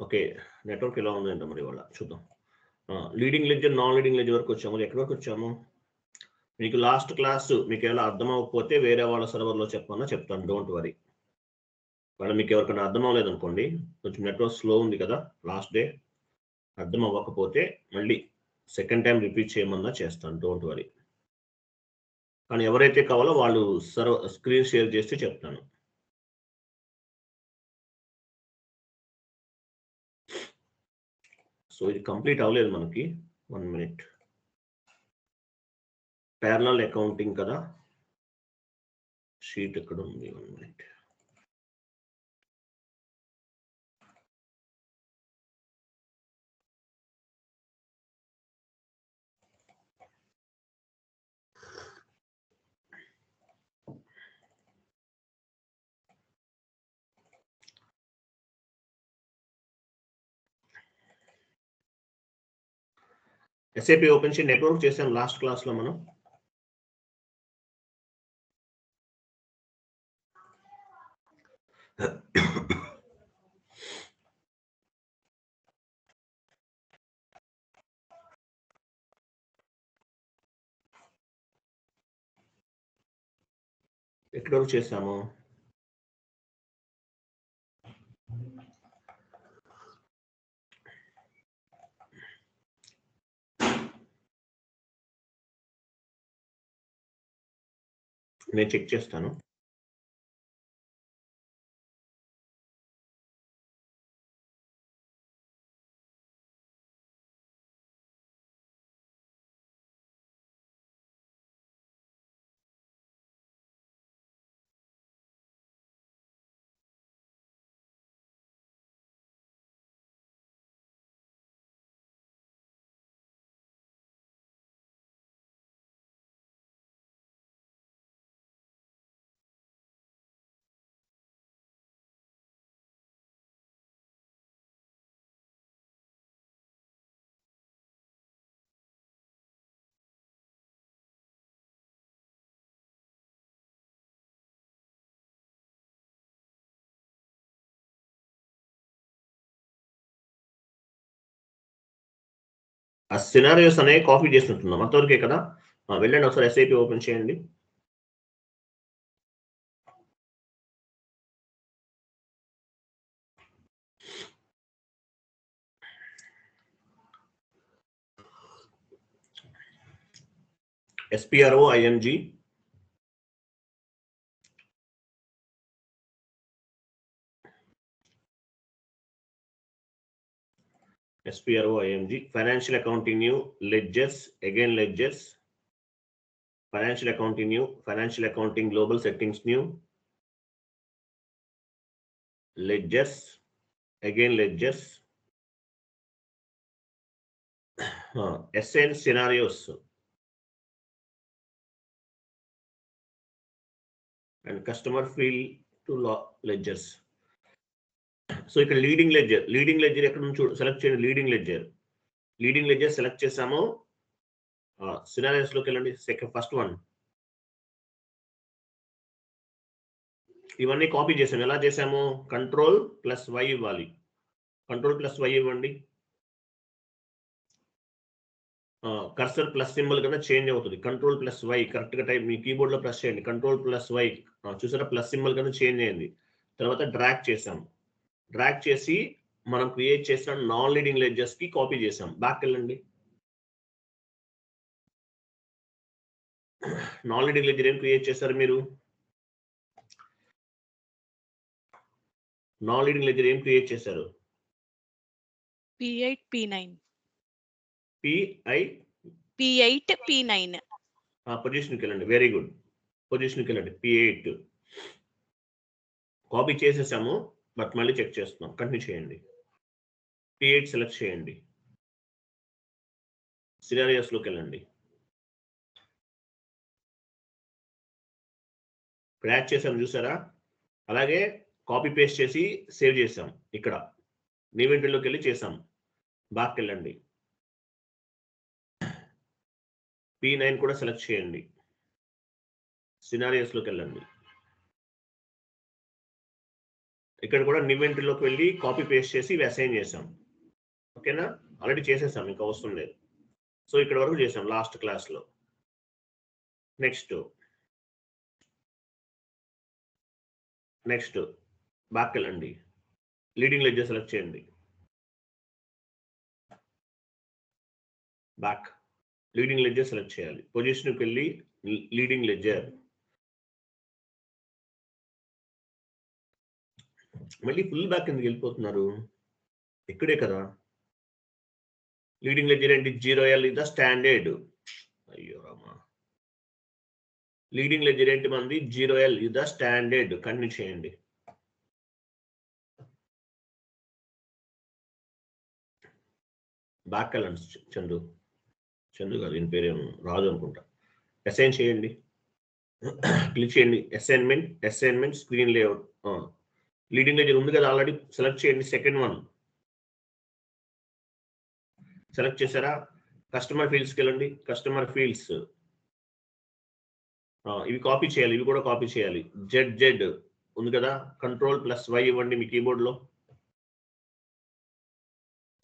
Okay, network ఎలా ఉందంటే మరి ఇవాళ చూద్దాం. Leading ledger, non leading ledger వరకు వచ్చాము. ఎక్కడి వరకు వచ్చాము? మీకు లాస్ట్ క్లాస్ మీకు ఎలా అర్థం అవ్వకపోతే వేరే వాళ్ళ సర్వర్లో చెప్పమన్నా చెప్తాను, డోంట్ వరీ. వాళ్ళ మీకు ఎవరికైనా అర్థం అవ్వలేదు అనుకోండి, కొంచెం నెట్వర్క్ స్లో ఉంది కదా లాస్ట్ డే, అర్థం అవ్వకపోతే మళ్ళీ సెకండ్ టైం రిపీట్ చేయమన్నా చేస్తాను, డోంట్ వరీ. కానీ ఎవరైతే కావాలో వాళ్ళు స్క్రీన్ షేర్ చేస్తే చెప్తాను. సో ఇది కంప్లీట్ అవ్వలేదు మనకి. 1 minute. ప్యారలల్ అకౌంటింగ్ కదా, షీట్ ఎక్కడ ఉంది? 1 minute. SAP open sheet network చేసాం లాస్ట్ క్లాస్లో మనం. ఎక్కడి వరకు చేసాము? నేను చెక్ చేస్తాను. ఆ సినారియోస్ అనేవి కాపీ చేసినట్టున్నాం, అంతవరకే కదా. వెళ్ళండి ఒకసారి SAP ఓపెన్ చేయండి. SPROING financial accounting new, ledgers, again ledgers, financial accounting new, financial accounting global settings new, ledgers, again ledgers, SN scenarios and customer field to ledgers. So ఇక్కడ leading ledger ఎక్కడ నుంచి select చేయండి. Leading ledger select చేసాము. Scenarios లోకి వెళ్ళండి. First one, ఇవన్నీ copy చేసాము. ఎలా చేసాము? Ctrl+Y ఇవ్వాలి. Ctrl+Y ఇవ్వండి. కర్సర్ ప్లస్ సింబల్ కన్నా చేంజ్ అవుతుంది. Ctrl+Y కరెక్ట్ గా టైప్ మీ కీబోర్డ్ లో ప్రెస్ చేయండి. Ctrl+Y చూసారా, ప్లస్ సింబల్ కన్నా చేంజ్ అయింది. తర్వాత డ్రాగ్ చేసాం. డ్రాగ్ చేసి మనం క్రియేట్ చేసిన నాన్ లీడింగ్ లెడ్జర్స్ కి కాపీ చేసాం. బ్యాక్ వెళ్ళండి. నాన్ లీడింగ్ లెడ్జర్ ఏం క్రియేట్ చేశారు మీరు? నాన్ లీడింగ్ లెడ్జర్ ఏం క్రియేట్ చేశారు? P8 P9 P8 P9 పొజిషన్కి వెళ్ళండి. వెరీ గుడ్, పొజిషన్కి వెళ్ళండి. P8 కాపీ చేసేసాము, బట్ మళ్ళీ చెక్ చేస్తున్నాం. కంటిన్యూ చేయండి. P8 సెలెక్ట్ చేయండి. సినారియోస్ లోకి వెళ్ళండి. యాడ్ చేసాం చూసారా. అలాగే కాపీ పేస్ట్ చేసి సేవ్ చేసాం. ఇక్కడ ఈవెంట్లోకి వెళ్ళి చేసాం. బ్యాక్ వెళ్ళండి. P9 కూడా సెలెక్ట్ చేయండి. సినారియోస్ లోకి వెళ్ళండి. ఇక్కడ కూడా ఇన్వెంటరీలోకి వెళ్ళి కాపీ పేస్ట్ చేసి ఇవి అసైన్ చేసాం. ఓకేనా, ఆల్రెడీ చేసేసాం, ఇంకా అవసరం లేదు. సో ఇక్కడ వరకు చేసాం లాస్ట్ క్లాస్లో. నెక్స్ట్ బ్యాక్ వెళ్ళండి, లీడింగ్ లెడ్జర్ సెలెక్ట్ చేయండి. బ్యాక్ లీడింగ్ లెడ్జర్ సెలెక్ట్ చేయాలి. పొజిషన్కి వెళ్ళి లీడింగ్ లెడ్జర్, మళ్ళీ ఫుల్ బ్యాక్ ఎందుకు వెళ్ళిపోతున్నారు? ఇక్కడే కదా లీడింగ్ లెడ్జర్ ఏంటి? 0L is the standard. అయ్యో రామా, లీడింగ్ లెడ్జర్ ఏంటి మంది? 0L is the standard. Continue చేయండి. బ్యాక్ వెళ్ళండి. చందు కాదు, ఈయన పేరేమో రాజు అనుకుంటా. అసైన్ చేయండి, క్లిక్ చేయండి. Assignment screen layout. Leading ledger ఉంది కదా ఆల్రెడీ, సెలెక్ట్ చేయండి. సెకండ్ వన్ సెలెక్ట్ చేశారా? కస్టమర్ ఫీల్డ్స్కి వెళ్ళండి. కస్టమర్ ఫీల్డ్స్ ఇవి కాపీ చేయాలి, ఇవి కూడా కాపీ చేయాలి. జెడ్ ఉంది కదా, Ctrl+Y ఇవ్వండి మీ కీబోర్డ్లో.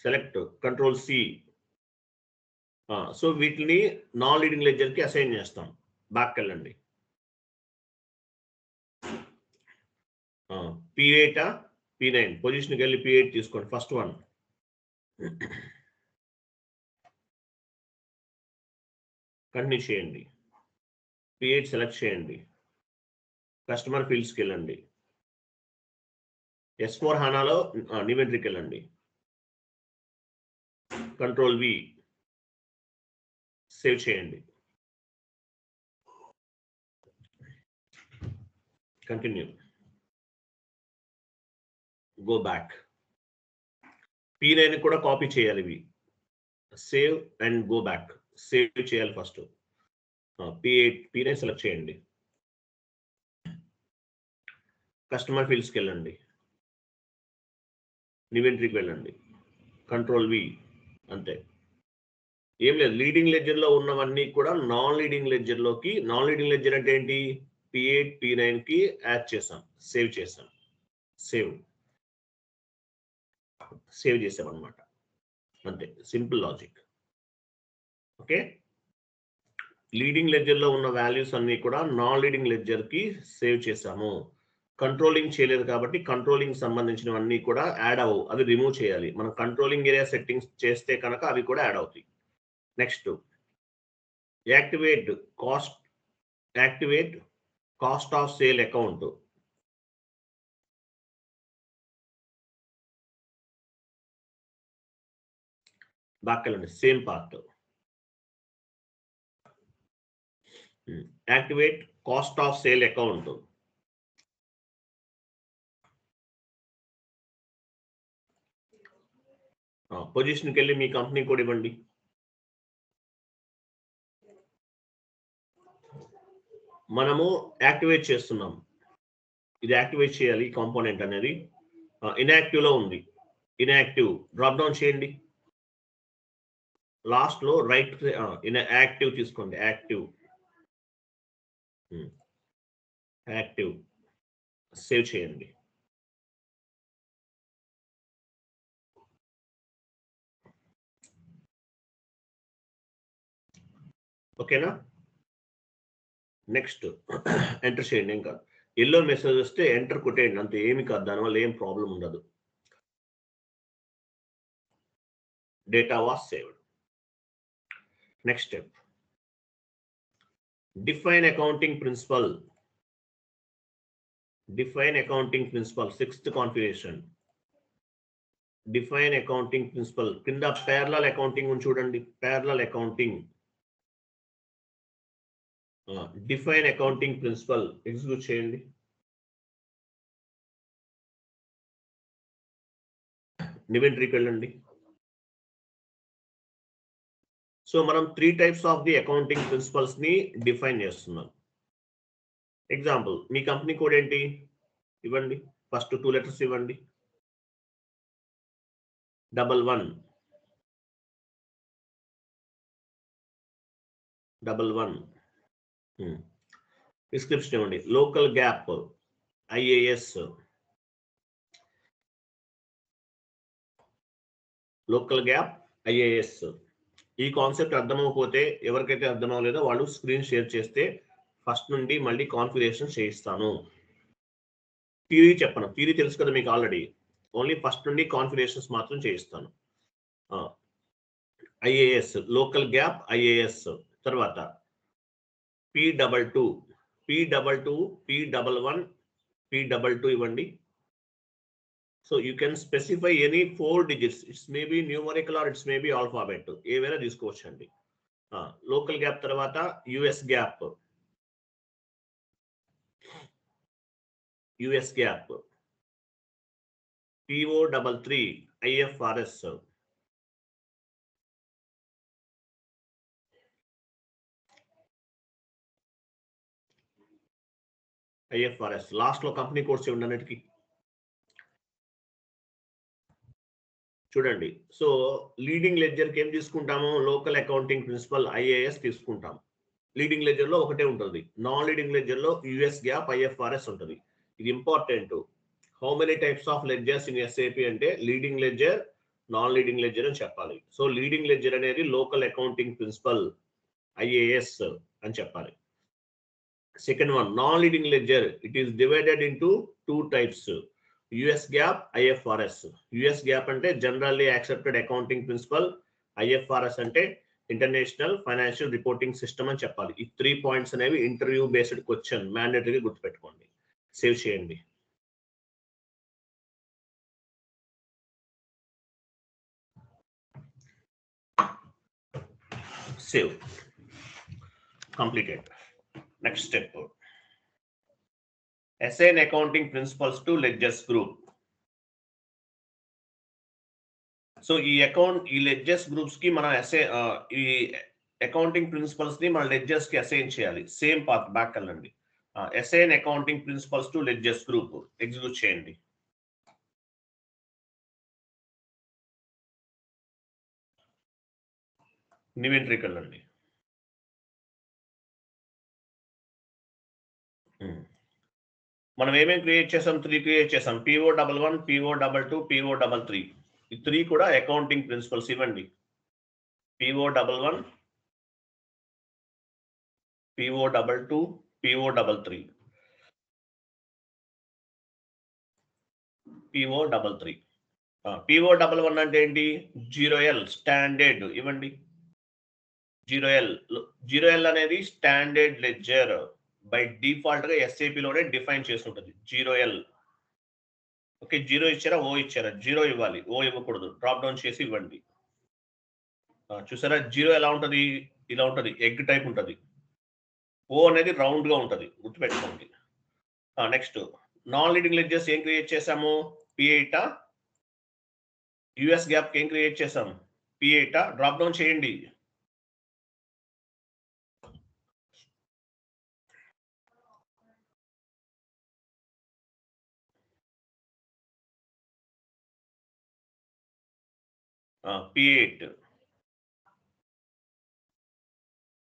Select Ctrl+C. సో వీటిని నాన్ లీడింగ్ లెడ్జర్కి అసైన్ చేస్తాం. బ్యాక్ వెళ్ళండి. P8 P9 పొజిషన్కి వెళ్ళి P8 తీసుకోండి. ఫస్ట్ వన్ కంటిన్యూ చేయండి. P8 సెలెక్ట్ చేయండి. కస్టమర్ ఫీల్డ్స్కి వెళ్ళండి. S/4HANAలో ఇన్వెంటరీకి వెళ్ళండి. Ctrl+V సేవ్ చేయండి. కంటిన్యూ. Go back. P9 కూడా కాపీ చేయాలి. ఇవి save and go back. Save చేయాలి ఫస్ట్. P9 సెలెక్ట్ చేయండి. కస్టమర్ ఫీల్డ్స్కి వెళ్ళండి. ఇన్వెంటరీకి వెళ్ళండి. Ctrl+V అంతే. ఏం లేదు, లీడింగ్ లెడ్జర్లో ఉన్నవన్నీ కూడా నాన్ లీడింగ్ లెడ్జర్లోకి. నాన్ లీడింగ్ లెడ్జర్ అంటే ఏంటి? P8 P9కి యాడ్ చేసాం, సేవ్ చేసాం. సేవ్ చేసాం అనమాట. అంతే, సింపుల్ లాజిక్. ఓకే, లీడింగ్ లెడ్జర్లో ఉన్న వాల్యూస్ అన్ని కూడా నాన్ లీడింగ్ లెడ్జర్కి సేవ్ చేసాము. కంట్రోలింగ్ చేయలేదు కాబట్టి కంట్రోలింగ్ సంబంధించినవన్నీ కూడా యాడ్ అవ్వవు, అవి రిమూవ్ చేయాలి. మనం కంట్రోలింగ్ ఏరియా సెట్టింగ్స్ చేస్తే కనుక అవి కూడా యాడ్ అవుతాయి. Next activate cost of sale account. Back వెళ్ళండి. Same part. Activate cost of sale account. పొజిషన్కి వెళ్ళి మీ కంపెనీ కోడ్ ఇవ్వండి. మనము యాక్టివేట్ చేస్తున్నాం, ఇది యాక్టివేట్ చేయాలి. కాంపోనెంట్ అనేది ఇన్యాక్టివ్లో ఉంది. ఇన్యాక్టివ్ డ్రాప్ డౌన్ చేయండి. లాస్ట్లో రైట్ యాక్టివ్ తీసుకోండి. యాక్టివ్ సేవ్ చేయండి. ఓకేనా? నెక్స్ట్ ఎంటర్ చేయండి. ఏం కాదు, ఎల్లో మెసేజ్ వస్తే ఎంటర్ కొట్టేయండి అంతే, ఏమి కాదు, దానివల్ల ఏం ప్రాబ్లం ఉండదు. Data was saved. Next step, define accounting principle. Sixth configuration. Define accounting principle కింద ప్యారలల్ అకౌంటింగ్ చూడండి. Parallel accounting, define accounting principle execute చేయండి. ఇన్వెంటరీకి వెళ్ళండి. సో మనం 3 types of the accounting principles ని డిఫైన్ చేస్తున్నాం. ఎగ్జాంపుల్, మీ కంపెనీ కోడ్ ఏంటి ఇవ్వండి. ఫస్ట్ 2 లెటర్స్ ఇవ్వండి. 11. డిస్క్రిప్షన్ ఇవ్వండి. Local GAAP, IAS, local GAAP IAS. ఈ కాన్సెప్ట్ అర్థమవకపోతే ఎవరికైతే అర్థం అవ్వలేదో వాళ్ళు స్క్రీన్ షేర్ చేస్తే ఫస్ట్ నుండి మళ్ళీ కాన్ఫిగరేషన్ చేయిస్తాను. థియరీ చెప్పను, థియరీ తెలుసు కదా మీకు ఆల్రెడీ, ఓన్లీ ఫస్ట్ నుండి కాన్ఫిగరేషన్స్ మాత్రం చేయిస్తాను. IAS local GAAP IAS. తర్వాత P22 P22 P11 P22 ఇవ్వండి. So you can specify any 4 digits. It's maybe numerical or it's maybe alphabet, ఏవైనా తీసుకోవచ్చండి. లోకల్ గ్యాప్ తర్వాత US GAAP, US GAAP PO33 IFRS, IFRS last లో company codes ఇవ్వండి అన్నిటికీ. చూడండి, so leading ledger కి ఏం తీసుకుంటాము, లోకల్ అకౌంటింగ్ ప్రిన్సిపల్ ఐఏఎస్ తీసుకుంటాం. లీడింగ్ లెడ్జర్ లో ఒకటే ఉంటుంది. నాన్ లీడింగ్ లెడ్జర్ లో యుఎస్ గ్యాప్ IFRS ఉంటుంది. ఇది important. How many types of ledgers in SAP అంటే leading ledger, non leading ledger అని చెప్పాలి. సో లీడింగ్ లెడ్జర్ అనేది లోకల్ అకౌంటింగ్ ప్రిన్సిపల్ IAS అని చెప్పాలి. Second one non leading ledger, it is divided into 2 types, US GAAP IFRS. US GAAP అంటే generally accepted accounting principle, IFRS అంటే international financial reporting system అని చెప్పాలి. ఈ 3 points అనేవి interview based question, మ్యాండేటరీగా గుర్తుపెట్టుకోండి. Save చేయండి. Save completed. Next step, assign accounting principles to ledgers group. So ఈ ledgers groups కి మనం ఈ అకౌంటింగ్ ప్రిన్సిపల్స్ ని మన లెడ్జర్స్ కి అసైన్ చేయాలి. సేమ్ పాత్ బ్యాక్ వెళ్ళండి. assign accounting principles to ledgers group execute చేయండి. ఇన్వెంటరీకి వెళ్ళండి. మనం ఏమేమి క్రియేట్ చేసాం, 3 క్రియేట్ చేసాం. PO11 PO22 PO33. ఈ 3 కూడా అకౌంటింగ్ ప్రిన్సిపల్స్ ఇవ్వండి. PO11 PO22 PO33 PO33. PO11 అంటే ఏంటి, 0L స్టాండర్డ్ ఇవ్వండి. 0L అనేది స్టాండర్డ్ లెడ్జర్, బై డిఫాల్ట్ గా SAP లోనే డిఫైన్ చేసి ఉంటుంది 0L. ఓకే, 0 ఇచ్చారా, O ఇచ్చారా, 0 ఇవ్వాలి, O ఇవ్వకూడదు. డ్రాప్ డౌన్ చేసి ఇవ్వండి. చూసారా 0 ఎలా ఉంటుంది, ఇలా ఉంటుంది, ఎగ్ టైప్ ఉంటుంది. O అనేది రౌండ్ గా ఉంటుంది, గుర్తుపెట్టుకోండి. నెక్స్ట్ నాన్ లీడింగ్ లెడ్జర్స్ ఏం క్రియేట్ చేసాము, P8 యుఎస్ గ్యాప్ ఏం క్రియేట్ చేసాం, P8 డ్రాప్ డౌన్ చేయండి.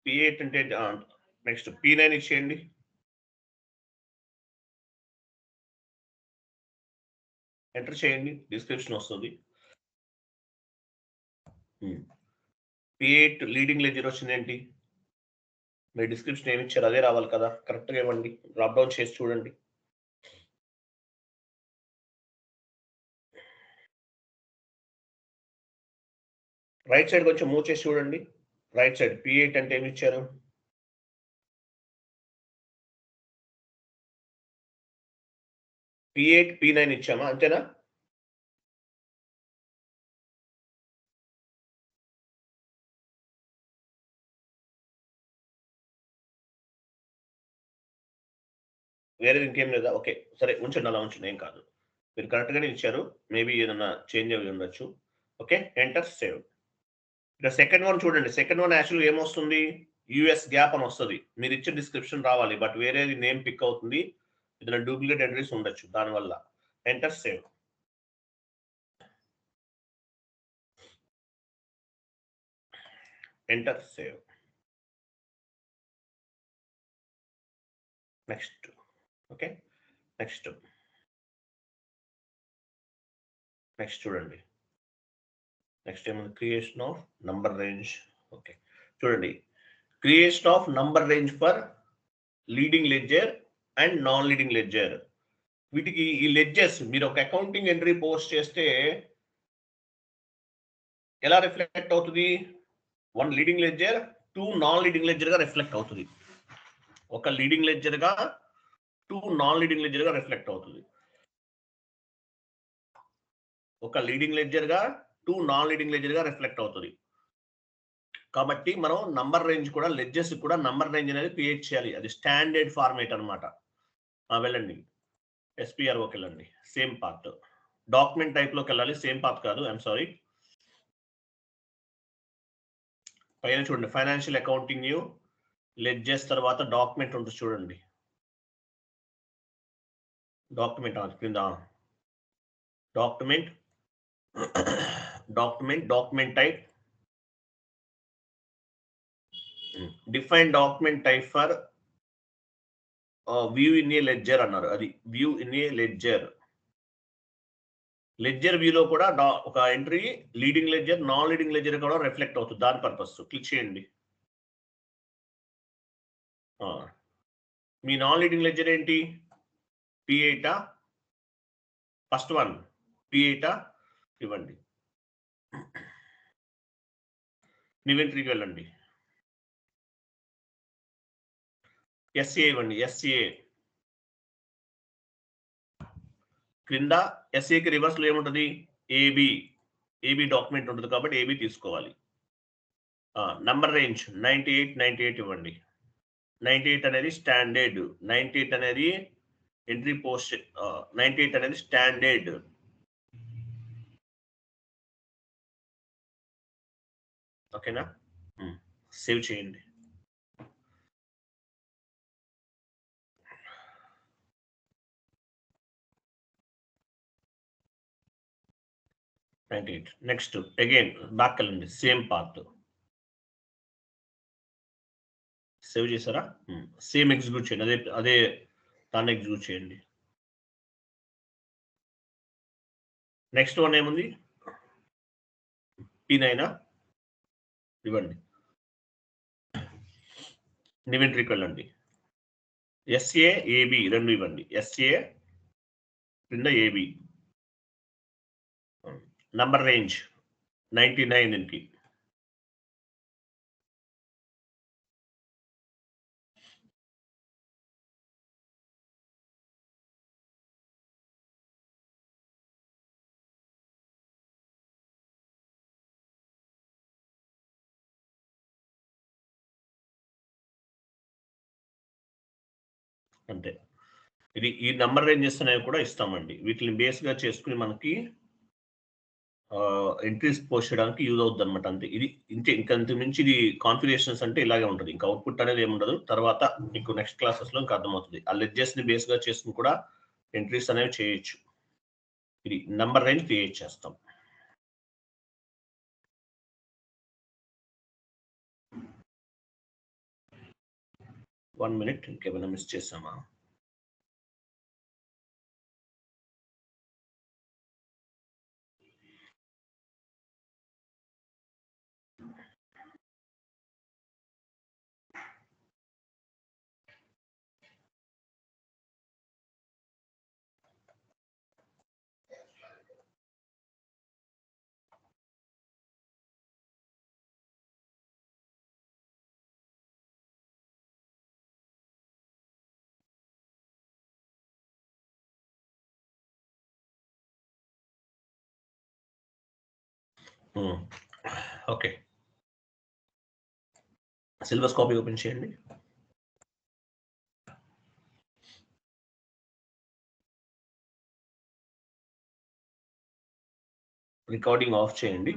P8 అంటే నెక్స్ట్ P9 ఇచ్చేయండి. ఎంటర్ చేయండి, డిస్క్రిప్షన్ వస్తుంది. P8 లీడింగ్ లెడ్జర్ వచ్చింది ఏంటి, మీ డిస్క్రిప్షన్ ఏమి ఇచ్చారు అదే రావాలి కదా, కరెక్ట్గా ఇవ్వండి. డ్రాప్ డౌన్ చేసి చూడండి. రైట్ సైడ్ కొంచెం మూవ్ చేసి చూడండి. రైట్ సైడ్ P8 అంటే ఏమి ఇచ్చారు, P8 P9 ఇచ్చామా, అంతేనా? వేరేది ఇంకేం లేదా? ఓకే సరే, ఉంచండి, అలా ఉంచండి, ఏం కాదు. మీరు కరెక్ట్గానే ఇచ్చారు, మేబీ ఏదన్నా చేంజ్ అవి ఉండొచ్చు. Okay, enter save. ఇక సెకండ్ వన్ చూడండి. సెకండ్ వన్ యాక్చువల్గా ఏమొస్తుంది, యుఎస్ గ్యాప్ అని వస్తుంది. మీరు ఇచ్చే డిస్క్రిప్షన్ రావాలి, బట్ వేరేది నేమ్ పిక్ అవుతుంది. ఏదైనా డూప్లికేట్ ఎంట్రీస్ ఉండొచ్చు దానివల్ల. Enter save. Enter save. Next. Okay, next చూడండి. నెక్స్ట్ ఏమన్నా creation of number range. Okay చూడండి, creation of number range for leading ledger and non leading ledger. వీటికి ఈ లెడ్జర్స్ మీరు ఒక అకౌంటింగ్ ఎంట్రీ పోస్ట్ చేస్తే ఎలా రిఫ్లెక్ట్ అవుతుంది? 1 leading ledger, 2 non leading ledger గా రిఫ్లెక్ట్ అవుతుంది. ఒక లీడింగ్ లెడ్జర్ గా 2 నాన్ లీడింగ్ లెడ్జర్ గా రిఫ్లెక్ట్ అవుతుంది. ఒక లీడింగ్ లెడ్జర్ గా 2 నాన్ లీడింగ్ లెడ్జర్ గా రిఫ్లెక్ట్ అవుతుంది. కాబట్టి మనం నంబర్ రేంజ్ కూడా లెడ్జర్స్ కూడా నంబర్ రేంజ్ అనేది క్రియేట్ చేయాలి. అది స్టాండర్డ్ ఫార్మేట్ అనమాట. వెళ్ళండి SPROకి వెళ్ళండి, సేమ్ పాత్. డాక్యుమెంట్ టైప్ లోకి వెళ్ళాలి, సేమ్ పాత్ కాదు, ఐఎమ్ సారీ. పైన చూడండి ఫైనాన్షియల్ అకౌంటింగ్ న్యూ లెడ్జర్స్ తర్వాత డాక్యుమెంట్ ఉంటుంది చూడండి. డాక్యుమెంట్ కింద document document type, define document type for view in a ledger అన్నారు. అది view in a ledger. Ledger వ్యూలో కూడా ఒక entry leading ledger non leading ledger కూడా రిఫ్లెక్ట్ అవుతుంది. దాని పర్పస్ క్లిక్ చేయండి. మీ నాన్ లీడింగ్ లెడ్జర్ ఏంటి? P8 ఫస్ట్ వన్ P8 ఇవ్వండి. ఇన్వెంటరీకి వెళ్ళండి, SCA ఇవ్వండి. SCA క్రింద SCAకి రివర్స్ లో ఏముంటుంది? AB డాక్యుమెంట్ ఉంటుంది కాబట్టి AB తీసుకోవాలి. నంబర్ రేంజ్ 98 ఇవ్వండి. 98 అనేది స్టాండర్డ్, 98 అనేది ఎంట్రీ పోస్ట్, 98 అనేది స్టాండర్డ్. ఓకేనా? సేవ్ చేయండి. నెక్స్ట్ అగైన్ బ్యాక్ వెళ్ళండి, సేమ్ పాత్. సేవ్ చేశారా? సేమ్ ఎగ్జిక్యూట్ చేయండి, అదే దాన్ని ఎగ్జిక్యూట్ చేయండి. నెక్స్ట్ వన్ ఏముంది? P9 ఇవ్వండి. ఇన్వెంటరీకి వెళ్ళండి, SCA AB రెండు ఇవ్వండి. SCA కింద AB. నంబర్ రేంజ్ 99 దీనికి. అంతే. ఇది ఈ నంబర్ రేంజెస్ అనేవి కూడా ఇస్తామండి. వీటిని బేస్గా చేసుకుని మనకి ఎంట్రీస్ పోస్ట్ చేయడానికి యూజ్ అవుతుంది అనమాట. అంతే. ఇది ఇంకంత మించి ఇది కాన్ఫిగరేషన్స్ అంటే ఇలాగే ఉంటుంది. ఇంకా అవుట్పుట్ అనేది ఏముండదు. తర్వాత మీకు నెక్స్ట్ క్లాసెస్లో ఇంకా అర్థమవుతుంది. ఆ లెడ్జెస్ ని బేస్గా చేసుకుని కూడా ఎంట్రీస్ అనేవి చేయొచ్చు. ఇది నంబర్ రేంజ్ క్రియేట్ చేస్తాం. వన్ మినిట్, ఇంకేమైనా మిస్ చేసామా? ఓకే, సిలబస్ కాపీ ఓపెన్ చేయండి. రికార్డింగ్ ఆఫ్ చేయండి.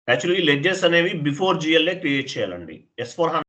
యాక్చువల్లీ లెడ్జెస్ అనేవి బిఫోర్ GLA క్రియేట్ చేయాలండి. S4HANA